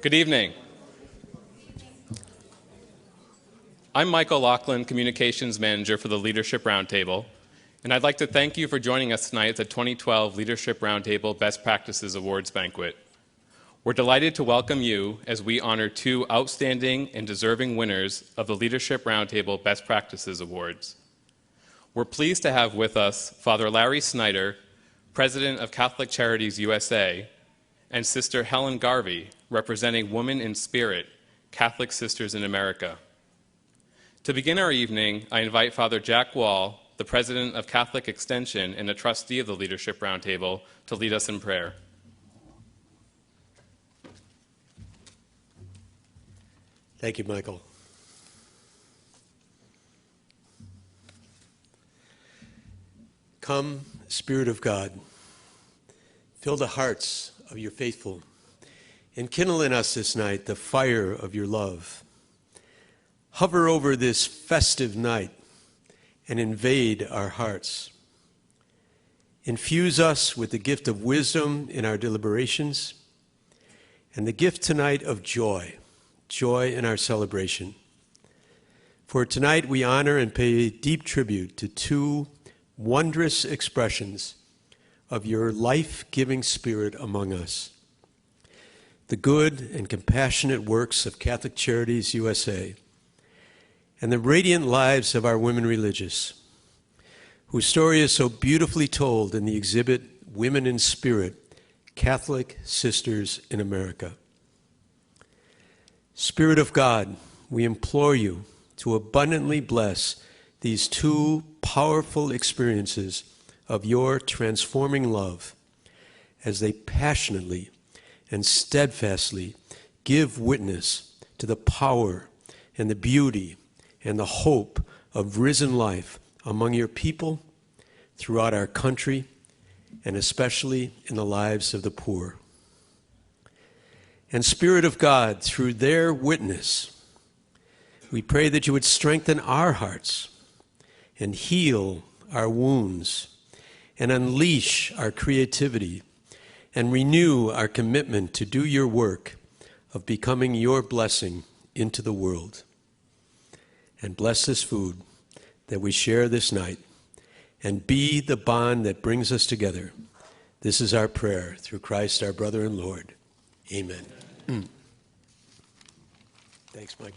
Good evening. I'm Michael Laughlin, Communications Manager for the Leadership Roundtable, and I'd like to thank you for joining us tonight at the 2012 Leadership Roundtable Best Practices Awards Banquet. We're delighted to welcome you as we honor two outstanding and deserving winners of the Leadership Roundtable Best Practices Awards. We're pleased to have with us Father Larry Snyder, President of Catholic Charities USA, and Sister Helen Garvey, representing Women in Spirit, Catholic Sisters in America. To begin our evening, I invite Father Jack Wall, the President of Catholic Extension and a trustee of the Leadership Roundtable, to lead us in prayer. Thank you, Michael. Come, Spirit of God, fill the hearts of your faithful, and kindle in us this night the fire of your love. Hover over this festive night and invade our hearts. Infuse us with the gift of wisdom in our deliberations and the gift tonight of joy in our celebration. For tonight we honor and pay deep tribute to two wondrous expressions of your life-giving spirit among us. The good and compassionate works of Catholic Charities USA, and the radiant lives of our women religious, whose story is so beautifully told in the exhibit Women in Spirit, Catholic Sisters in America. Spirit of God, we implore you to abundantly bless these two powerful experiences of your transforming love as they passionately and steadfastly give witness to the power and the beauty and the hope of risen life among your people throughout our country and especially in the lives of the poor. And Spirit of God, through their witness, we pray that you would strengthen our hearts and heal our wounds and unleash our creativity and renew our commitment to do your work of becoming your blessing into the world. And bless this food that we share this night and be the bond that brings us together. This is our prayer through Christ our brother and Lord. Amen. Thanks, Mike.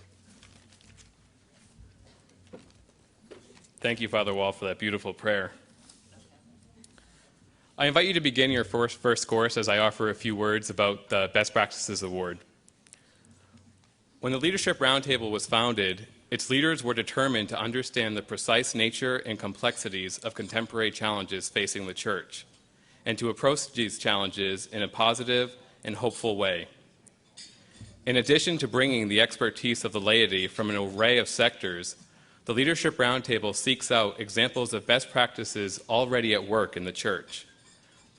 Thank you, Father Wall, for that beautiful prayer. I invite you to begin your first course as I offer a few words about the Best Practices Award. When the Leadership Roundtable was founded, its leaders were determined to understand the precise nature and complexities of contemporary challenges facing the Church, and to approach these challenges in a positive and hopeful way. In addition to bringing the expertise of the laity from an array of sectors, the Leadership Roundtable seeks out examples of best practices already at work in the Church.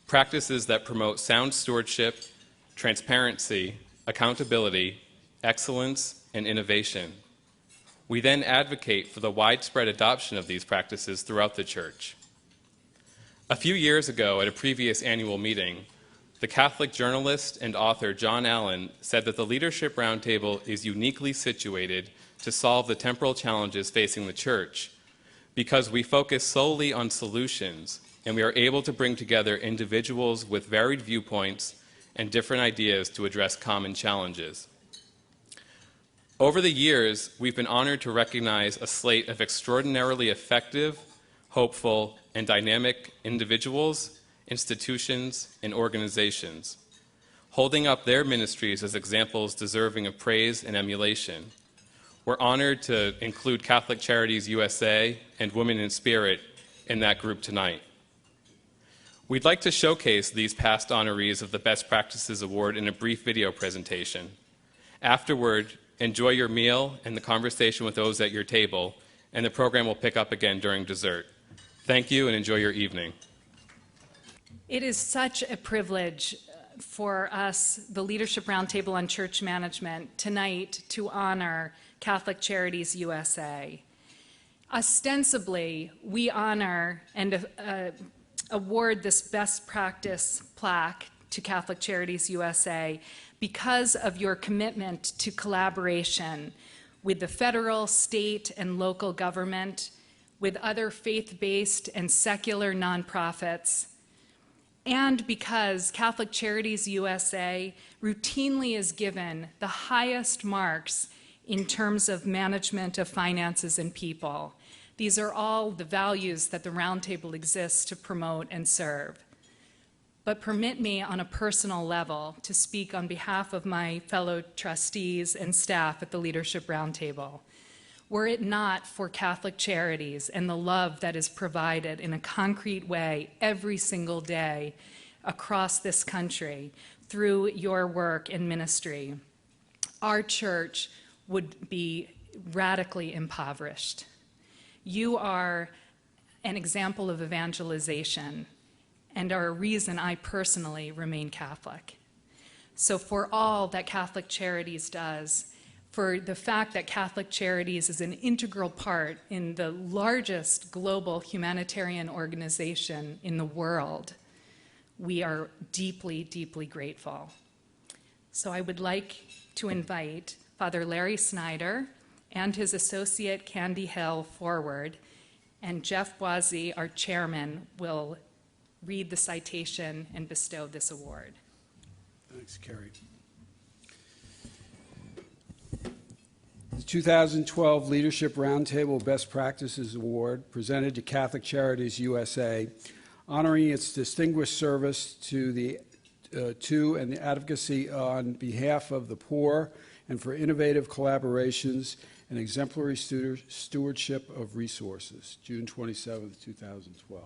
Practices that promote sound stewardship, transparency, accountability, excellence, and innovation. We then advocate for the widespread adoption of these practices throughout the Church. A few years ago, at a previous annual meeting, the Catholic journalist and author John Allen said that the Leadership Roundtable is uniquely situated to solve the temporal challenges facing the Church because we focus solely on solutions and we are able to bring together individuals with varied viewpoints and different ideas to address common challenges. Over the years, we've been honored to recognize a slate of extraordinarily effective, hopeful, and dynamic individuals, institutions, and organizations, holding up their ministries as examples deserving of praise and emulation. We're honored to include Catholic Charities USA and Women in Spirit in that group tonight. We'd like to showcase these past honorees of the Best Practices Award in a brief video presentation. Afterward, enjoy your meal and the conversation with those at your table, and the program will pick up again during dessert. Thank you and enjoy your evening. It is such a privilege for us, the Leadership Roundtable on Church Management, tonight to honor Catholic Charities USA. Ostensibly, we honor and award this best practice plaque to Catholic Charities USA because of your commitment to collaboration with the federal, state, and local government, with other faith-based and secular nonprofits, and because Catholic Charities USA routinely is given the highest marks in terms of management of finances and people. These are all the values that the Roundtable exists to promote and serve. But permit me on a personal level to speak on behalf of my fellow trustees and staff at the Leadership Roundtable. Were it not for Catholic Charities and the love that is provided in a concrete way every single day across this country through your work and ministry, our church would be radically impoverished. You are an example of evangelization and are a reason I personally remain Catholic. So for all that Catholic Charities does, for the fact that Catholic Charities is an integral part in the largest global humanitarian organization in the world, we are deeply, deeply grateful. So I would like to invite Father Larry Snyder and his associate Candy Hill forward, and Jeff Boise, our chairman, will read the citation and bestow this award. Thanks, Carrie. The 2012 Leadership Roundtable Best Practices Award, presented to Catholic Charities USA, honoring its distinguished service to and the advocacy on behalf of the poor and for innovative collaborations and exemplary stewardship of resources, June 27, 2012.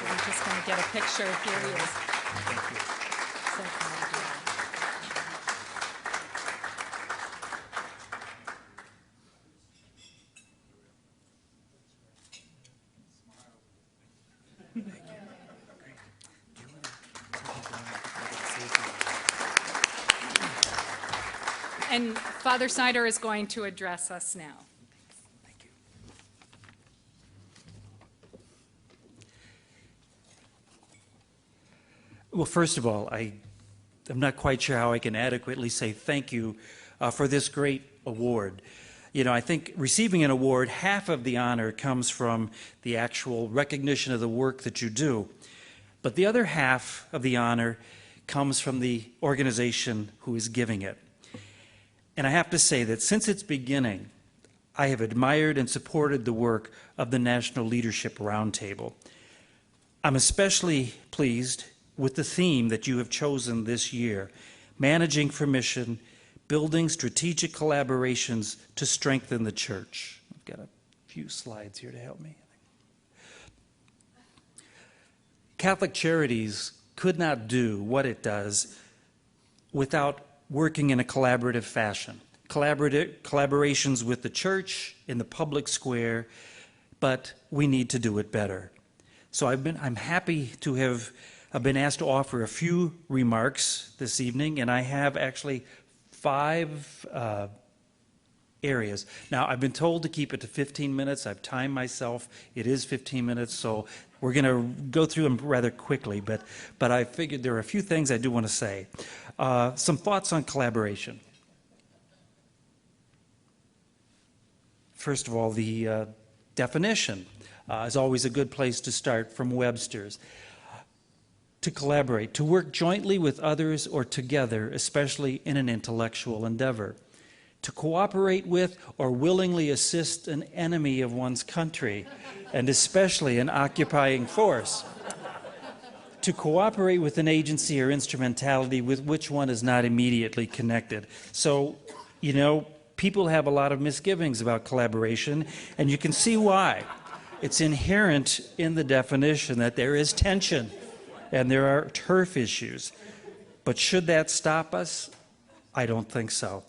I'm just going to get a picture. Here he is. So proud of you. And Father Snyder is going to address us now. Thank you. Well, first of all, I'm not quite sure how I can adequately say thank you for this great award. You know, I think receiving an award, half of the honor comes from the actual recognition of the work that you do, but the other half of the honor comes from the organization who is giving it. And I have to say that since its beginning, I have admired and supported the work of the National Leadership Roundtable. I'm especially pleased with the theme that you have chosen this year, Managing for Mission, Building Strategic Collaborations to Strengthen the Church. I've got a few slides here to help me. Catholic Charities could not do what it does without working in a collaborative fashion. Collaborations with the church, in the public square, but we need to do it better. So I'm happy to have been asked to offer a few remarks this evening, and I have actually 5 areas. Now, I've been told to keep it to 15 minutes. I've timed myself. It is 15 minutes, so we're going to go through them rather quickly, but I figured there are a few things I do want to say. Some thoughts on collaboration. First of all, the definition is always a good place to start from Webster's. To collaborate, to work jointly with others or together, especially in an intellectual endeavor. To cooperate with or willingly assist an enemy of one's country, and especially an occupying force. To cooperate with an agency or instrumentality with which one is not immediately connected. So, you know, people have a lot of misgivings about collaboration, and you can see why. It's inherent in the definition that there is tension and there are turf issues. But should that stop us? I don't think so.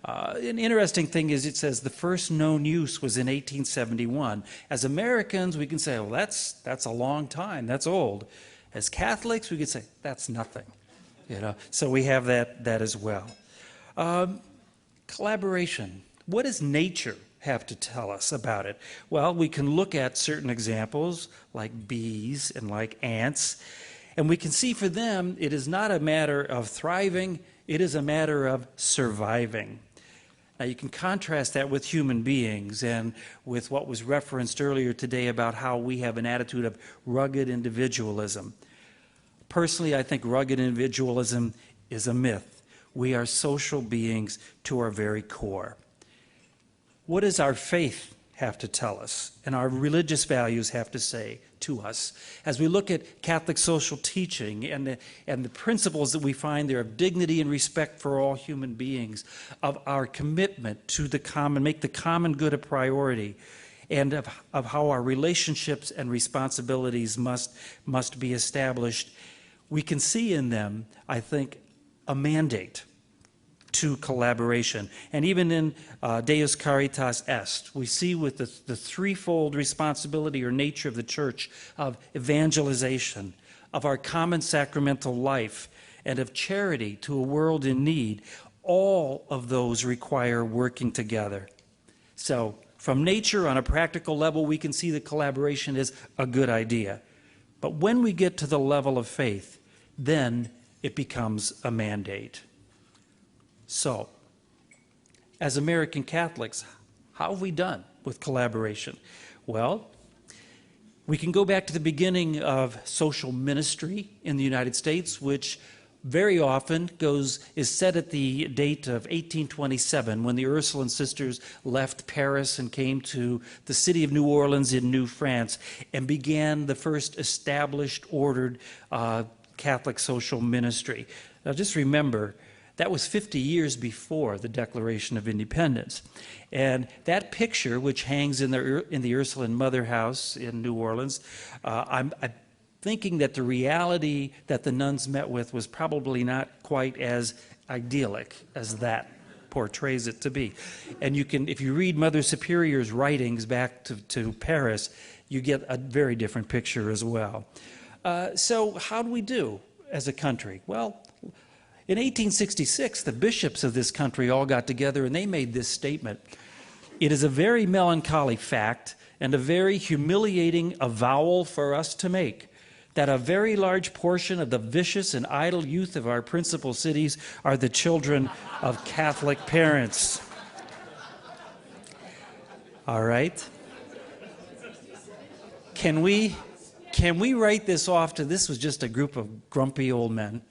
An interesting thing is it says the first known use was in 1871. As Americans, we can say, well, that's a long time, that's old. As Catholics, we could say, that's nothing. You know, so we have that as well. Collaboration. What does nature have to tell us about it? Well, we can look at certain examples like bees and like ants, and we can see for them it is not a matter of thriving, it is a matter of surviving. Now, you can contrast that with human beings and with what was referenced earlier today about how we have an attitude of rugged individualism. Personally, I think rugged individualism is a myth. We are social beings to our very core. What does our faith have to tell us and our religious values have to say to us? As we look at Catholic social teaching and the principles that we find there of dignity and respect for all human beings, of our commitment to the common, make the common good a priority, and of how our relationships and responsibilities must be established, we can see in them, I think, a mandate to collaboration. And even in Deus Caritas Est, we see with the threefold responsibility or nature of the church of evangelization, of our common sacramental life, and of charity to a world in need, all of those require working together. So from nature on a practical level, we can see that collaboration is a good idea. But when we get to the level of faith, then it becomes a mandate. So, as American Catholics, how have we done with collaboration? Well, we can go back to the beginning of social ministry in the United States, which very often is set at the date of 1827, when the Ursuline sisters left Paris and came to the city of New Orleans in New France and began the first established, ordered Catholic social ministry. Now just remember, that was 50 years before the Declaration of Independence. And that picture, which hangs in the Ursuline Mother House in New Orleans, I'm thinking that the reality that the nuns met with was probably not quite as idyllic as that portrays it to be. And you can, if you read Mother Superior's writings back to Paris, you get a very different picture as well. So how do we do as a country? Well, in 1866, the bishops of this country all got together and they made this statement. It is a very melancholy fact and a very humiliating avowal for us to make that a very large portion of the vicious and idle youth of our principal cities are the children of Catholic parents. All right? Can we write this off to this was just a group of grumpy old men?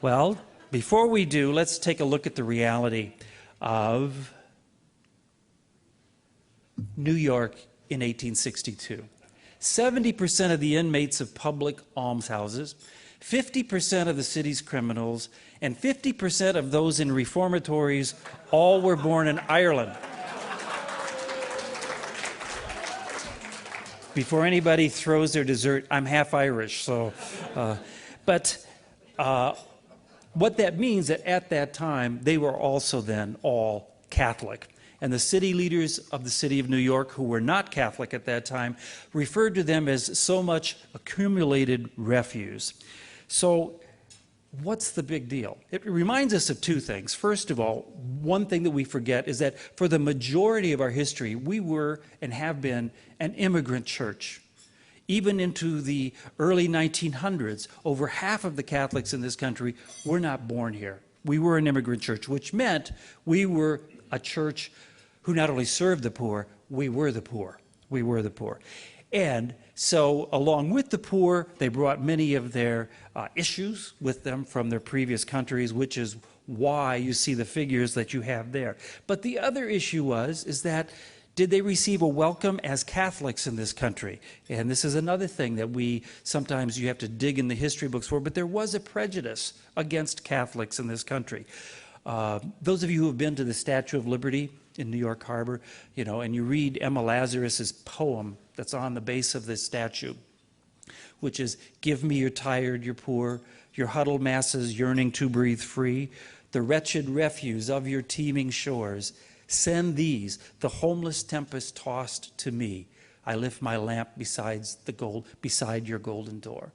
Well, before we do, let's take a look at the reality of New York in 1862. 70% of the inmates of public almshouses, 50% of the city's criminals, and 50% of those in reformatories all were born in Ireland. Before anybody throws their dessert, I'm half Irish, so, what that means that at that time, they were also then all Catholic. And the city leaders of the city of New York, who were not Catholic at that time, referred to them as so much accumulated refuse. So what's the big deal? It reminds us of two things. First of all, one thing that we forget is that for the majority of our history, we were and have been an immigrant church. Even into the early 1900s, over half of the Catholics in this country were not born here. We were an immigrant church, which meant we were a church who not only served the poor, we were the poor. We were the poor. And so along with the poor, they brought many of their issues with them from their previous countries, which is why you see the figures that you have there. But the other issue is that did they receive a welcome as Catholics in this country? And this is another thing that sometimes you have to dig in the history books for, but there was a prejudice against Catholics in this country. Those of you who have been to the Statue of Liberty in New York Harbor, and you read Emma Lazarus's poem that's on the base of this statue, which is, "Give me your tired, your poor, your huddled masses yearning to breathe free, the wretched refuse of your teeming shores. Send these, the homeless tempest tossed to me. I lift my lamp beside your golden door."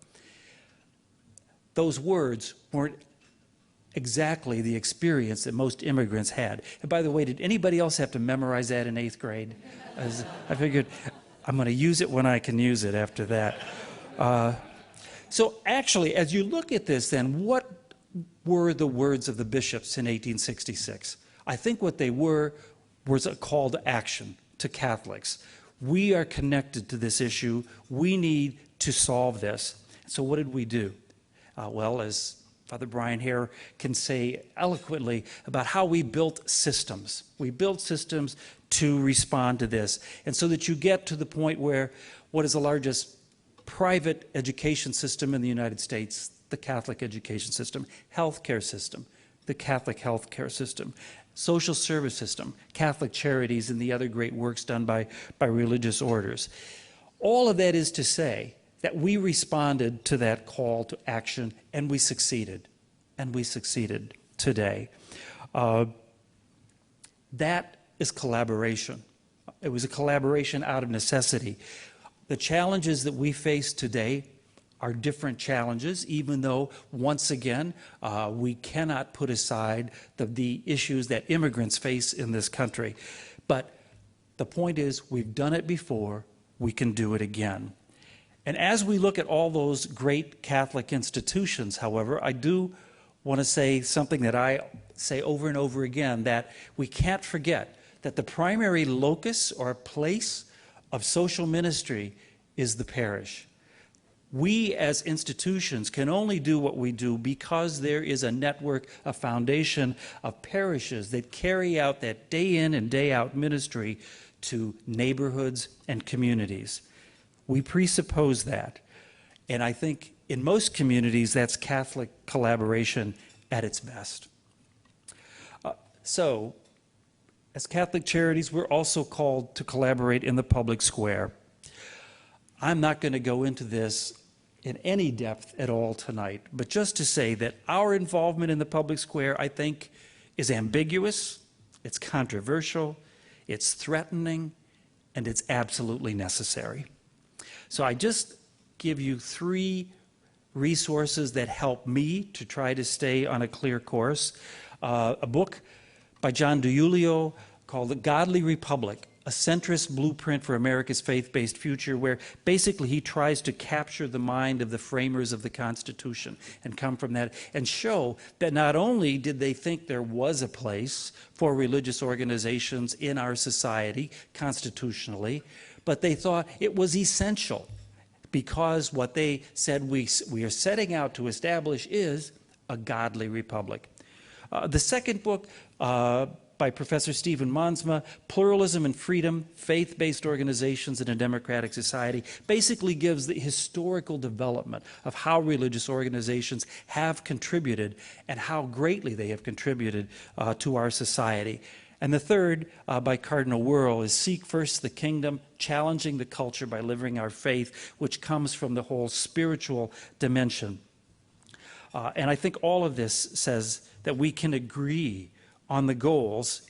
Those words weren't exactly the experience that most immigrants had. And by the way, did anybody else have to memorize that in 8th grade? I figured I'm going to use it when I can use it after that. So actually, as you look at this then, what were the words of the bishops in 1866? I think what they were was a call to action to Catholics. We are connected to this issue. We need to solve this. So what did we do? Well, as Father Brian Hare can say eloquently about how we built systems. We built systems to respond to this. And so that you get to the point where what is the largest private education system in the United States, the Catholic education system, healthcare system, the Catholic healthcare system, social service system, Catholic Charities, and the other great works done by religious orders. All of that is to say that we responded to that call to action, and we succeeded. And we succeeded today. That is collaboration. It was a collaboration out of necessity. The challenges that we face today are different challenges, even though, once again, we cannot put aside the issues that immigrants face in this country. But the point is, we've done it before, we can do it again. And as we look at all those great Catholic institutions, however, I do want to say something that I say over and over again, that we can't forget that the primary locus or place of social ministry is the parish. We as institutions can only do what we do because there is a network, a foundation of parishes that carry out that day in and day out ministry to neighborhoods and communities. We presuppose that. And I think in most communities, that's Catholic collaboration at its best. So, as Catholic Charities, we're also called to collaborate in the public square. I'm not going to go into this in any depth at all tonight, but just to say that our involvement in the public square, I think, is ambiguous, it's controversial, it's threatening, and it's absolutely necessary. So I just give you 3 resources that help me to try to stay on a clear course. A book by John DiIulio called The Godly Republic, a centrist blueprint for America's faith-based future, where basically he tries to capture the mind of the framers of the Constitution and come from that and show that not only did they think there was a place for religious organizations in our society constitutionally, but they thought it was essential because what they said we are setting out to establish is a godly republic. The second book by Professor Stephen Monsma, Pluralism and Freedom, Faith-Based Organizations in a Democratic Society, basically gives the historical development of how religious organizations have contributed and how greatly they have contributed to our society. And the third, by Cardinal Wuerl, is Seek First the Kingdom, Challenging the Culture by Living Our Faith, which comes from the whole spiritual dimension. And I think all of this says that we can agree on the goals.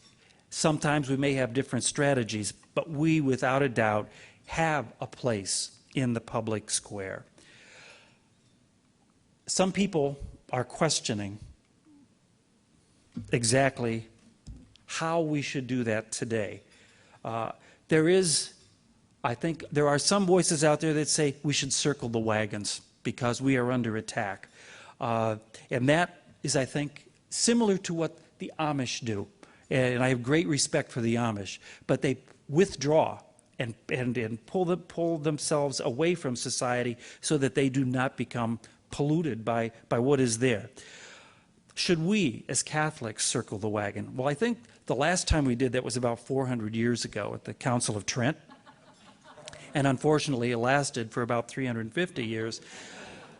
Sometimes we may have different strategies, but we, without a doubt, have a place in the public square. Some people are questioning exactly how we should do that today. I think there are some voices out there that say we should circle the wagons because we are under attack. And that is, I think, similar to what the Amish do. And I have great respect for the Amish, but they withdraw and pull themselves away from society so that they do not become polluted by what is there. Should we, as Catholics, circle the wagon? Well, I think the last time we did that was about 400 years ago at the Council of Trent. And unfortunately, it lasted for about 350 years.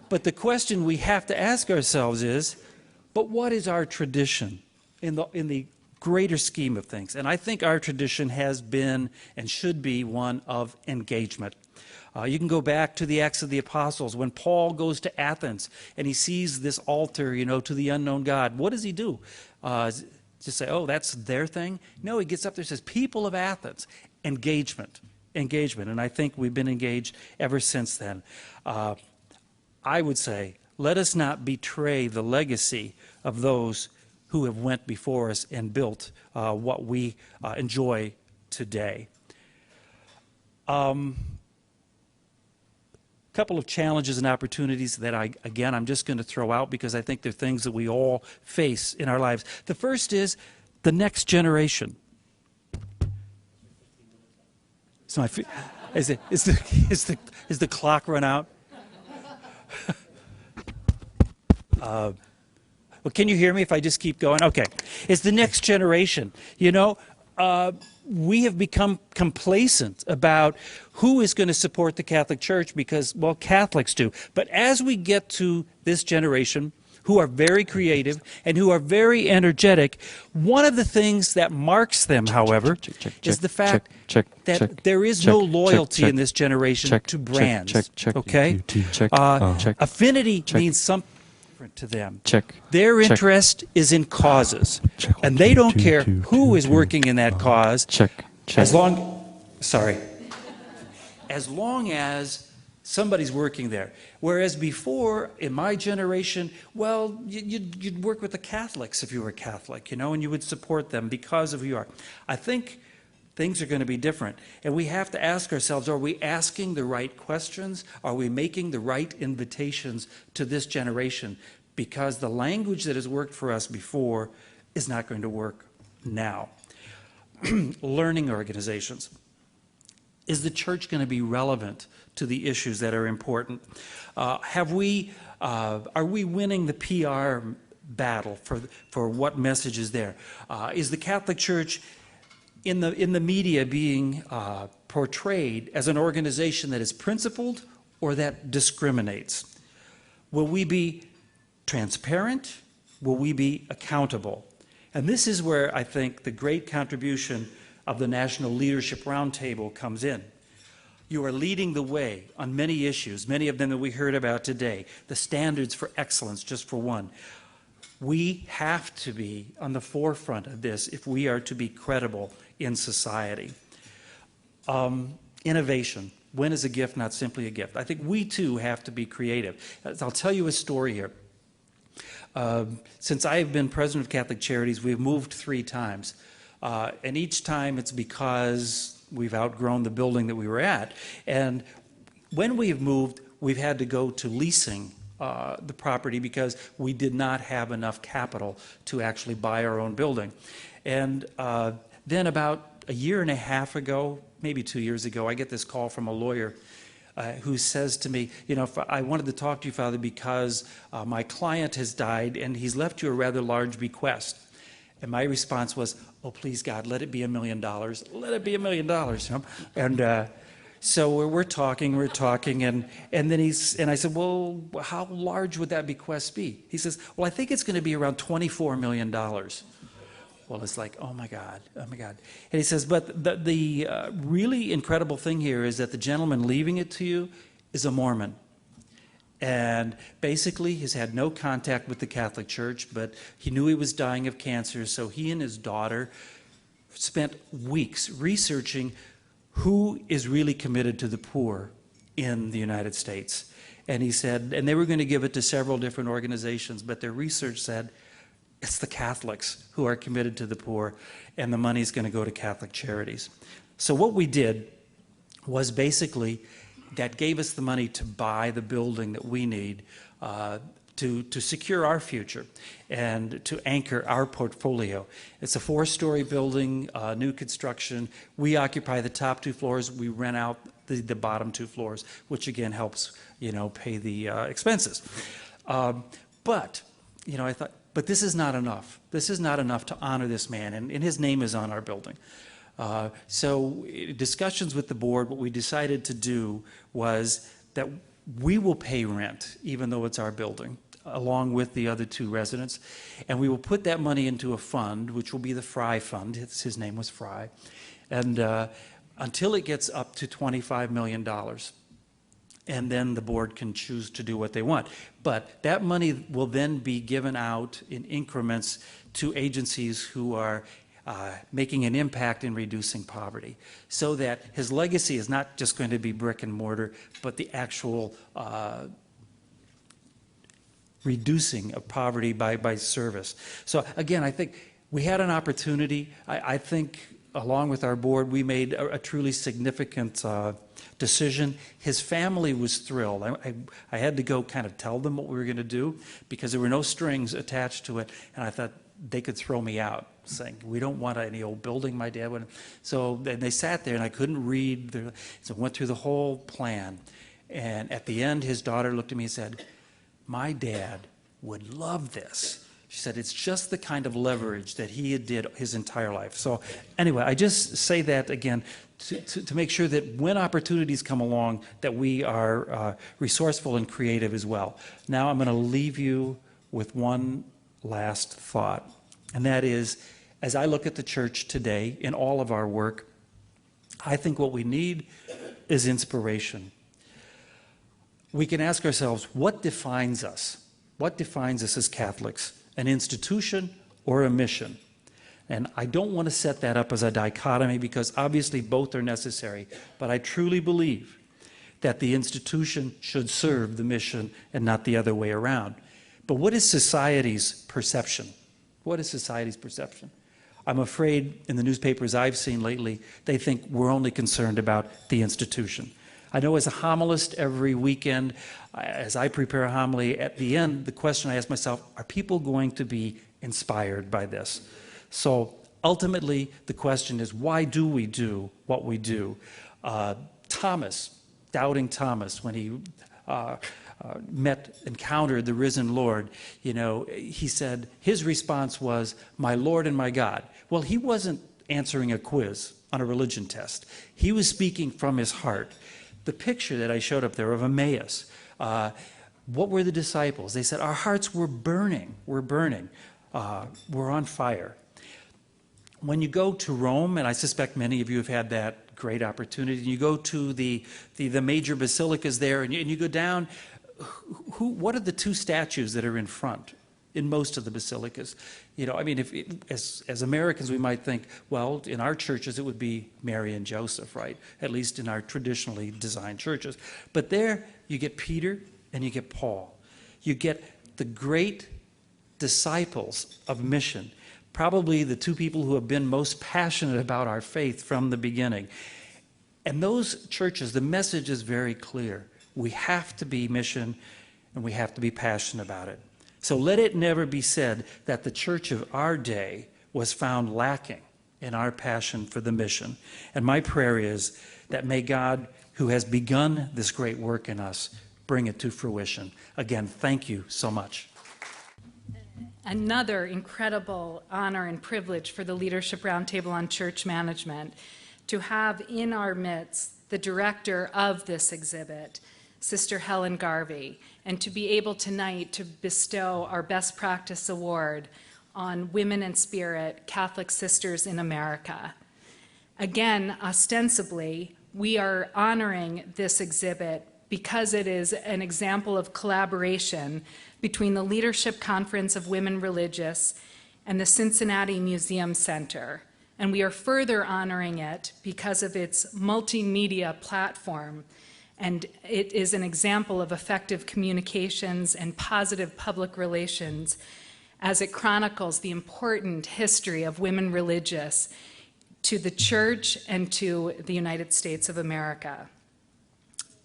But the question we have to ask ourselves is, but what is our tradition in the greater scheme of things? And I think our tradition has been and should be one of engagement. You can go back to the Acts of the Apostles when Paul goes to Athens and he sees this altar, to the unknown God. What does he do? Just say, oh, that's their thing? No, he gets up there and says, people of Athens, engagement. And I think we've been engaged ever since then. I would say let us not betray the legacy of those who have went before us and built what we enjoy today. Couple of challenges and opportunities that I'm just going to throw out because I think they're things that we all face in our lives. The first is the next generation. So is the clock run out? Well, can you hear me if I just keep going? Okay. It's the next generation. You know, we have become complacent about who is going to support the Catholic Church because, well, Catholics do. But as we get to this generation, who are very creative and who are very energetic, one of the things that marks them, however, is the fact that there is no loyalty in this generation to brands. Okay? Affinity means something different to them. Their interest is in causes, and they don't care who is working in that cause, as long as somebody's working there. Whereas before, in my generation, well, you'd work with the Catholics if you were Catholic, you know, and you would support them because of who you are. I think things are going to be different. And we have to ask ourselves, are we asking the right questions? Are we making the right invitations to this generation? Because the language that has worked for us before is not going to work now. Learning organizations. Is the church going to be relevant to the issues that are important? Are we winning the PR battle for what message is there? Is the Catholic Church in the media being portrayed as an organization that is principled or that discriminates? Will we be transparent? Will we be accountable? And this is where I think the great contribution of the National Leadership Roundtable comes in. You are leading the way on many issues, many of them that we heard about today. The standards for excellence, just for one. We have to be on the forefront of this if we are to be credible in society. Innovation. When is a gift not simply a gift? I think we too have to be creative. I'll tell you a story here. Since I have been president of Catholic Charities, we've moved 3 times. And each time it's because we've outgrown the building that we were at. And when we have moved, we've had to go to leasing the property because we did not have enough capital to actually buy our own building. And then about a year and a half ago, maybe 2 years ago, I get this call from a lawyer who says to me, you know, I wanted to talk to you, Father, because my client has died and he's left you a rather large bequest. And my response was, oh, please, God, let it be $1 million. Let it be $1 million. You know? And so we're talking, and then I said, well, how large would that bequest be? He says, well, I think it's going to be around $24 million. Well, it's like, oh my God. And he says, but the really incredible thing here is that the gentleman leaving it to you is a Mormon. And basically, he's had no contact with the Catholic Church, but he knew he was dying of cancer, so he and his daughter spent weeks researching who is really committed to the poor in the United States. And he said, and they were going to give it to several different organizations, but their research said it's the Catholics who are committed to the poor, and the money's going to go to Catholic Charities. So what we did was basically that gave us the money to buy the building that we need to secure our future and to anchor our portfolio. It's a 4-story building, new construction. We occupy the top 2 floors. We rent out the bottom 2 floors, which again helps, you know, pay the expenses. But, you know, I thought, but this is not enough. This is not enough to honor this man, and his name is on our building. So discussions with the board, what we decided to do was that we will pay rent, even though it's our building, along with the other 2 residents. And we will put that money into a fund, which will be the Fry Fund. His name was Fry. And until it gets up to $25 million. And then the board can choose to do what they want. But that money will then be given out in increments to agencies who are making an impact in reducing poverty, so that his legacy is not just going to be brick and mortar, but the actual reducing of poverty by service. So again, I think we had an opportunity. I think along with our board, we made a truly significant decision. His family was thrilled. I had to go kind of tell them what we were going to do because there were no strings attached to it, and I thought they could throw me out, saying, we don't want any old building my dad would. So they sat there, and I couldn't read. So I went through the whole plan, and at the end, his daughter looked at me and said, my dad would love this. She said it's just the kind of leverage that he did his entire life. So anyway, I just say that again to make sure that when opportunities come along that we are resourceful and creative as well. Now I'm going to leave you with one last thought, and that is, as I look at the church today in all of our work, I think what we need is inspiration. We can ask ourselves, what defines us? What defines us as Catholics? An institution or a mission? And I don't want to set that up as a dichotomy because obviously both are necessary, but I truly believe that the institution should serve the mission and not the other way around. But what is society's perception? What is society's perception? I'm afraid in the newspapers I've seen lately, they think we're only concerned about the institution. I know as a homilist every weekend, as I prepare a homily, at the end, the question I ask myself, are people going to be inspired by this? So ultimately, the question is, why do we do what we do? Thomas, doubting Thomas, when he encountered the risen Lord, he said, his response was, my Lord and my God. Well, he wasn't answering a quiz on a religion test. He was speaking from his heart. The picture that I showed up there of Emmaus, what were the disciples? They said, our hearts were burning, we're on fire. When you go to Rome, and I suspect many of you have had that great opportunity, you go to the major basilicas there, and you go down, what are the two statues that are in front in most of the basilicas? As Americans, we might think, well, in our churches, it would be Mary and Joseph, right? At least in our traditionally designed churches. But there, you get Peter and you get Paul. You get the great disciples of mission, probably the two people who have been most passionate about our faith from the beginning. And those churches, the message is very clear. We have to be mission and we have to be passionate about it. So let it never be said that the church of our day was found lacking in our passion for the mission. And my prayer is that may God, who has begun this great work in us, bring it to fruition. Again, thank you so much. Another incredible honor and privilege for the Leadership Roundtable on Church Management to have in our midst the director of this exhibit, Sister Helen Garvey, and to be able tonight to bestow our Best Practice Award on Women in Spirit, Catholic Sisters in America. Again, ostensibly, we are honoring this exhibit because it is an example of collaboration between the Leadership Conference of Women Religious and the Cincinnati Museum Center. And we are further honoring it because of its multimedia platform. And it is an example of effective communications and positive public relations as it chronicles the important history of women religious to the church and to the United States of America.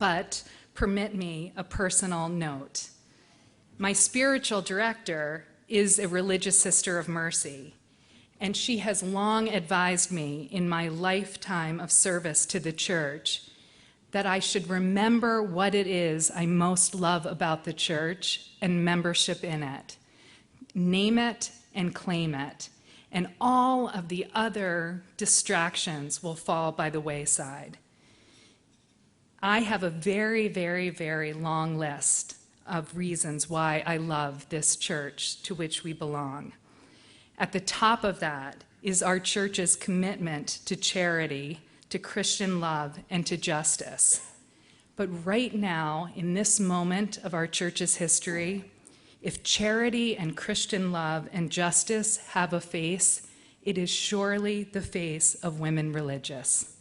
But permit me a personal note. My spiritual director is a religious sister of mercy, and she has long advised me in my lifetime of service to the church that I should remember what it is I most love about the church and membership in it. Name it and claim it, and all of the other distractions will fall by the wayside. I have a very, very, very long list of reasons why I love this church to which we belong. At the top of that is our church's commitment to charity, to Christian love, and to justice. But right now, in this moment of our church's history, if charity and Christian love and justice have a face, it is surely the face of women religious.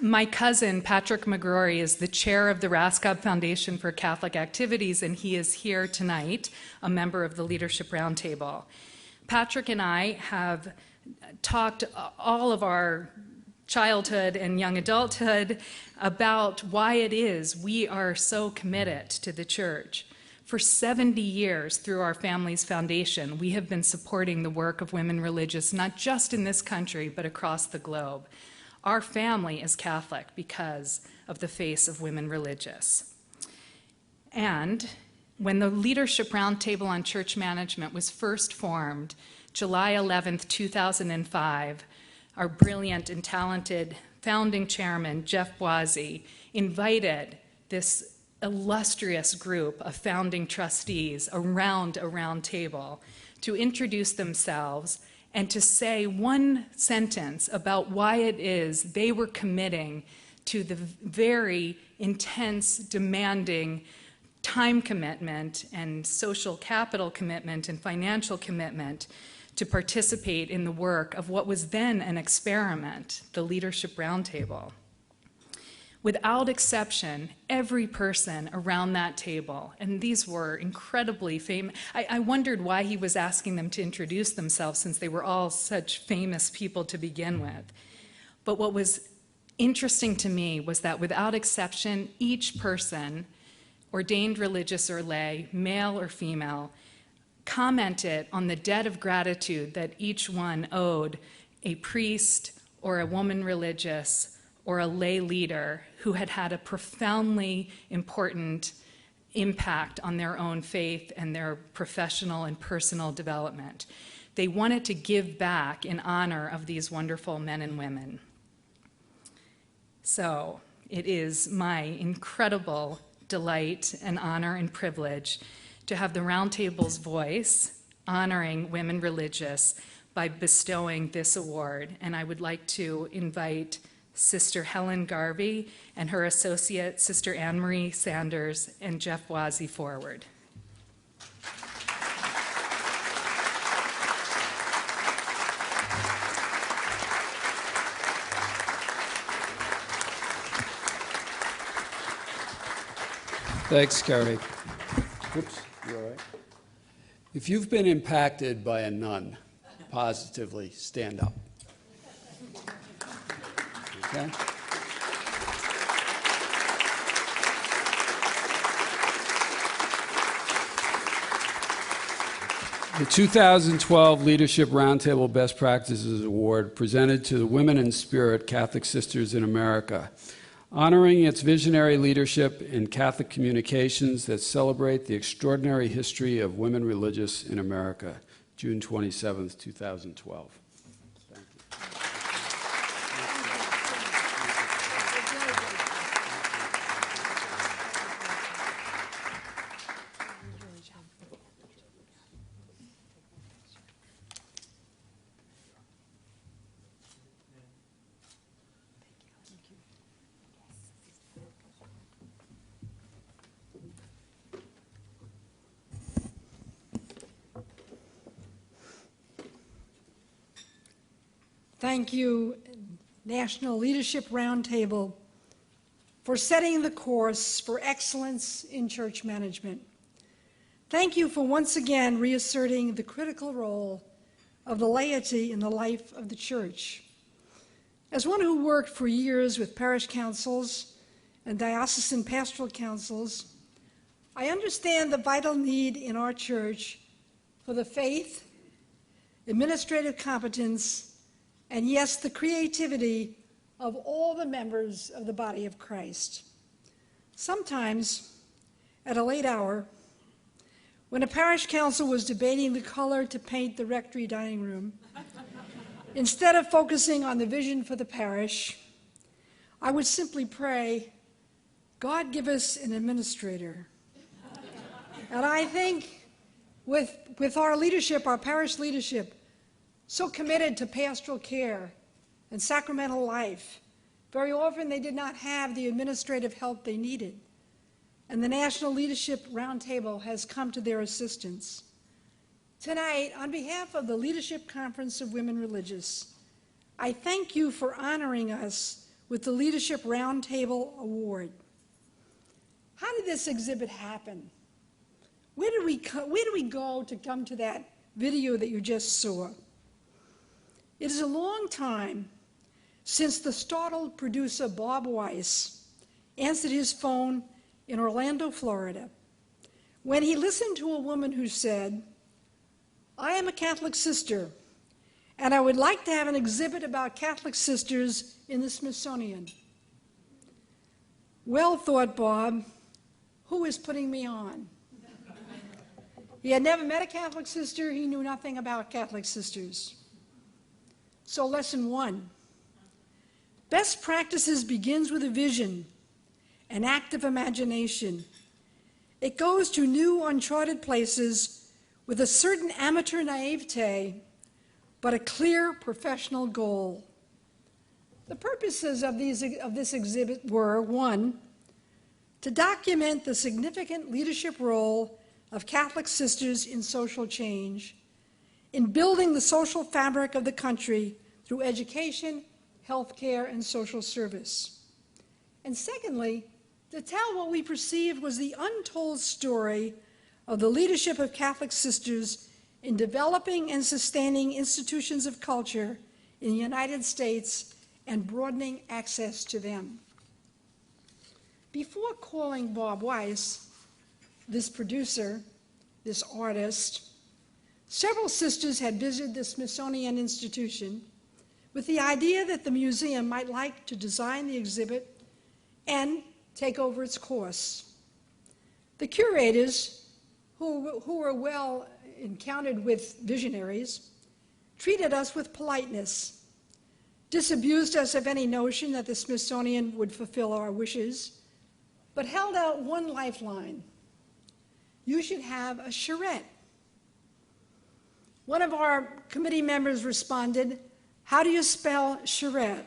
My cousin, Patrick McGrory, is the chair of the Raskob Foundation for Catholic Activities, and he is here tonight, a member of the Leadership Roundtable. Patrick and I have talked all of our childhood and young adulthood about why it is we are so committed to the church. For 70 years, through our family's foundation, we have been supporting the work of women religious, not just in this country, but across the globe. Our family is Catholic because of the face of women religious. And when the Leadership Roundtable on Church Management was first formed, July 11th, 2005, our brilliant and talented founding chairman, Jeff Boise, invited this illustrious group of founding trustees around a round table to introduce themselves and to say one sentence about why it is they were committing to the very intense, demanding time commitment and social capital commitment and financial commitment to participate in the work of what was then an experiment, the Leadership Roundtable. Without exception, every person around that table, and these were incredibly famous, I wondered why he was asking them to introduce themselves since they were all such famous people to begin with. But what was interesting to me was that without exception, each person, ordained religious or lay, male or female, commented on the debt of gratitude that each one owed a priest or a woman religious or a lay leader who had had a profoundly important impact on their own faith and their professional and personal development. They wanted to give back in honor of these wonderful men and women. So it is my incredible delight and honor and privilege to have the Roundtable's voice honoring women religious by bestowing this award. And I would like to invite Sister Helen Garvey and her associate, Sister Anne-Marie Sanders, and Jeff Wazee forward. Thanks, Carrie. Oops, you all right? If you've been impacted by a nun positively, stand up. Okay? The 2012 Leadership Roundtable Best Practices Award presented to the Women in Spirit Catholic Sisters in America, honoring its visionary leadership in Catholic communications that celebrate the extraordinary history of women religious in America, June 27, 2012. Thank you, National Leadership Roundtable, for setting the course for excellence in church management. Thank you for once again reasserting the critical role of the laity in the life of the church. As one who worked for years with parish councils and diocesan pastoral councils, I understand the vital need in our church for the faith, administrative competence, and yes, the creativity of all the members of the body of Christ. Sometimes, at a late hour, when a parish council was debating the color to paint the rectory dining room, instead of focusing on the vision for the parish, I would simply pray, God give us an administrator. And I think with our leadership, our parish leadership, so committed to pastoral care and sacramental life, very often they did not have the administrative help they needed. And the National Leadership Roundtable has come to their assistance. Tonight, on behalf of the Leadership Conference of Women Religious, I thank you for honoring us with the Leadership Roundtable Award. How did this exhibit happen? Where did we go to come to that video that you just saw? It is a long time since the startled producer Bob Weiss answered his phone in Orlando, Florida, when he listened to a woman who said, "I am a Catholic sister, and I would like to have an exhibit about Catholic sisters in the Smithsonian." Well, thought Bob, who is putting me on? He had never met a Catholic sister. He knew nothing about Catholic sisters. So lesson 1, best practices begins with a vision, an active imagination. It goes to new uncharted places with a certain amateur naivete, but a clear professional goal. The purposes of this exhibit were, 1, to document the significant leadership role of Catholic sisters in social change, in building the social fabric of the country through education, healthcare, and social service. And secondly, to tell what we perceived was the untold story of the leadership of Catholic sisters in developing and sustaining institutions of culture in the United States and broadening access to them. Before calling Bob Weiss, this producer, this artist, several sisters had visited the Smithsonian Institution with the idea that the museum might like to design the exhibit and take over its course. The curators, who were well encountered with visionaries, treated us with politeness, disabused us of any notion that the Smithsonian would fulfill our wishes, but held out one lifeline: you should have a charrette. One of our committee members responded, "How do you spell charrette?"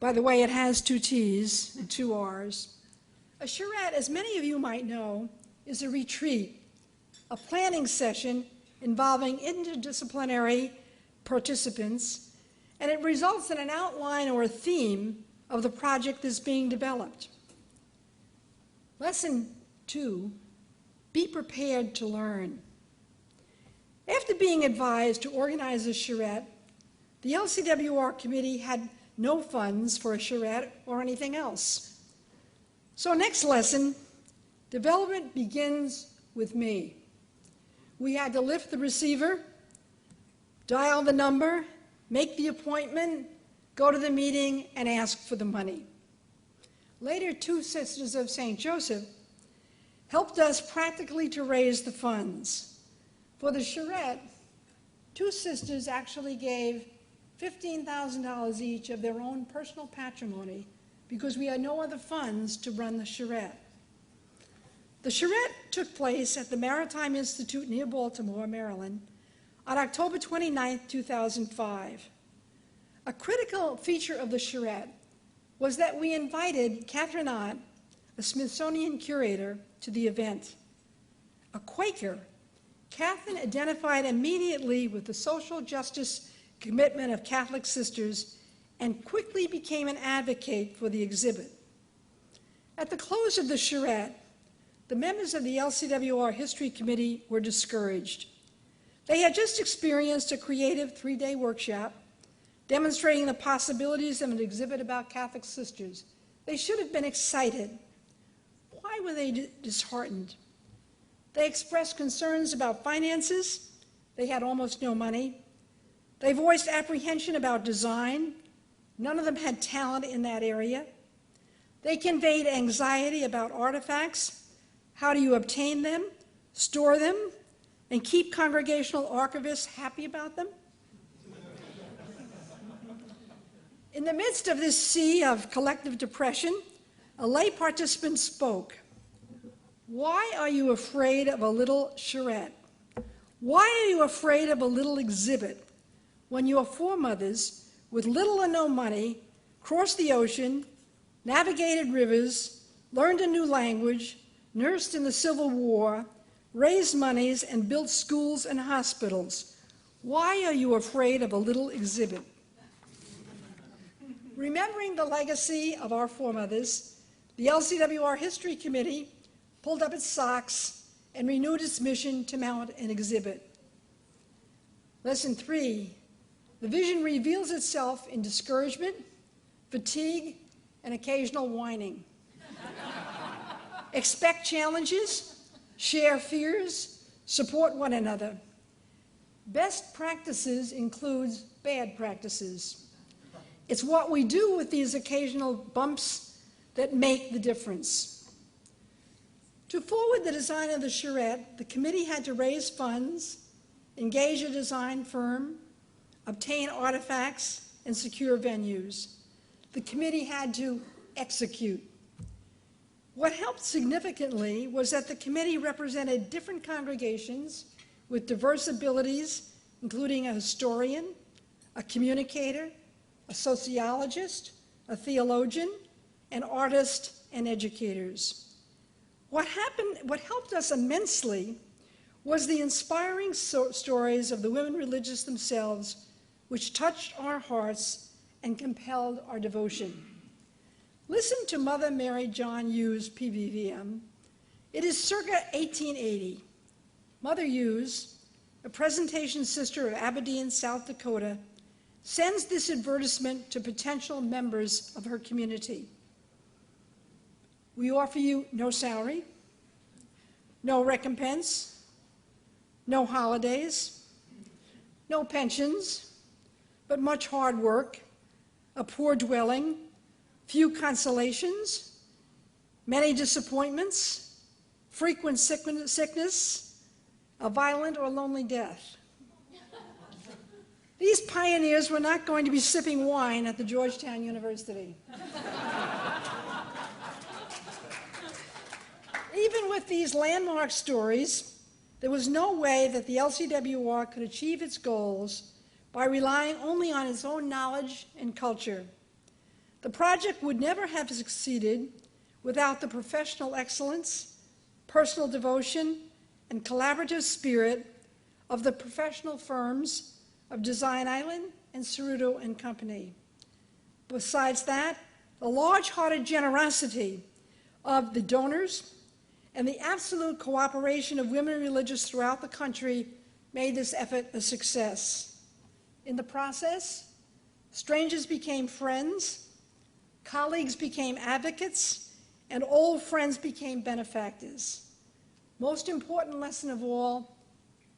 By the way, it has 2 T's and 2 R's. A charrette, as many of you might know, is a retreat, a planning session involving interdisciplinary participants, and it results in an outline or a theme of the project that's being developed. Lesson 2, be prepared to learn. After being advised to organize a charrette, the LCWR committee had no funds for a charrette or anything else. So next lesson, development begins with me. We had to lift the receiver, dial the number, make the appointment, go to the meeting, and ask for the money. Later, 2 Sisters of St. Joseph helped us practically to raise the funds. For the charrette, 2 sisters actually gave $15,000 each of their own personal patrimony because we had no other funds to run the charrette. The charrette took place at the Maritime Institute near Baltimore, Maryland, on October 29, 2005. A critical feature of the charrette was that we invited Catherine Ott, a Smithsonian curator, to the event. A Quaker, Catherine identified immediately with the social justice commitment of Catholic sisters and quickly became an advocate for the exhibit. At the close of the charrette, the members of the LCWR History Committee were discouraged. They had just experienced a creative 3-day workshop demonstrating the possibilities of an exhibit about Catholic sisters. They should have been excited. Why were they disheartened? They expressed concerns about finances. They had almost no money. They voiced apprehension about design. None of them had talent in that area. They conveyed anxiety about artifacts. How do you obtain them, store them, and keep congregational archivists happy about them? In the midst of this sea of collective depression, a lay participant spoke. Why are you afraid of a little charrette? Why are you afraid of a little exhibit when your foremothers, with little or no money, crossed the ocean, navigated rivers, learned a new language, nursed in the Civil War, raised monies, and built schools and hospitals? Why are you afraid of a little exhibit? Remembering the legacy of our foremothers, the LCWR History Committee pulled up its socks and renewed its mission to mount an exhibit. Lesson 3, the vision reveals itself in discouragement, fatigue, and occasional whining. Expect challenges, share fears, support one another. Best practices includes bad practices. It's what we do with these occasional bumps that make the difference. To forward the design of the charrette, the committee had to raise funds, engage a design firm, obtain artifacts, and secure venues. The committee had to execute. What helped significantly was that the committee represented different congregations with diverse abilities, including a historian, a communicator, a sociologist, a theologian, an artist, and educators. What helped us immensely was the inspiring stories of the women religious themselves, which touched our hearts and compelled our devotion. Listen to Mother Mary John Hughes' PVVM. It is circa 1880. Mother Hughes, a presentation sister of Aberdeen, South Dakota, sends this advertisement to potential members of her community. We offer you no salary, no recompense, no holidays, no pensions, but much hard work, a poor dwelling, few consolations, many disappointments, frequent sickness, a violent or lonely death. These pioneers were not going to be sipping wine at the Georgetown University. Even with these landmark stories, there was no way that the LCWR could achieve its goals by relying only on its own knowledge and culture. The project would never have succeeded without the professional excellence, personal devotion, and collaborative spirit of the professional firms of Design Island and Ceruto and Company. Besides that, the large-hearted generosity of the donors and the absolute cooperation of women religious throughout the country made this effort a success. In the process, strangers became friends, colleagues became advocates, and old friends became benefactors. Most important lesson of all,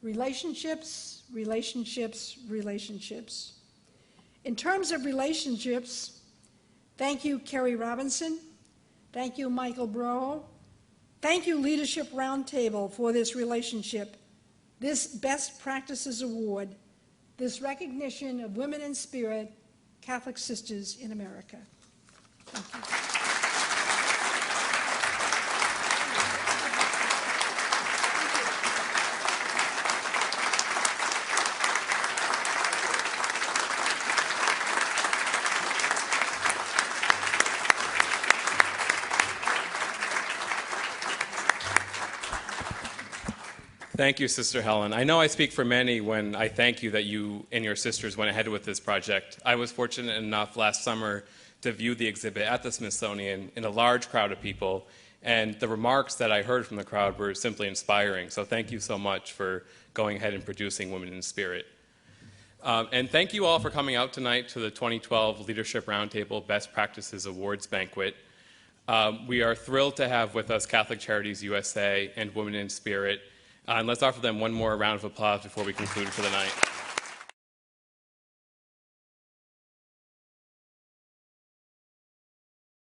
relationships, relationships, relationships. In terms of relationships, thank you, Kerry Robinson. Thank you, Michael Bro. Thank you, Leadership Roundtable, for this relationship, this Best Practices Award, this recognition of women in spirit, Catholic sisters in America. Thank you. Thank you, Sister Helen. I know I speak for many when I thank you that you and your sisters went ahead with this project. I was fortunate enough last summer to view the exhibit at the Smithsonian in a large crowd of people, and the remarks that I heard from the crowd were simply inspiring. So thank you so much for going ahead and producing Women in Spirit. And thank you all for coming out tonight to the 2012 Leadership Roundtable Best Practices Awards Banquet. We are thrilled to have with us Catholic Charities USA and Women in Spirit. And let's offer them one more round of applause before we conclude for the night.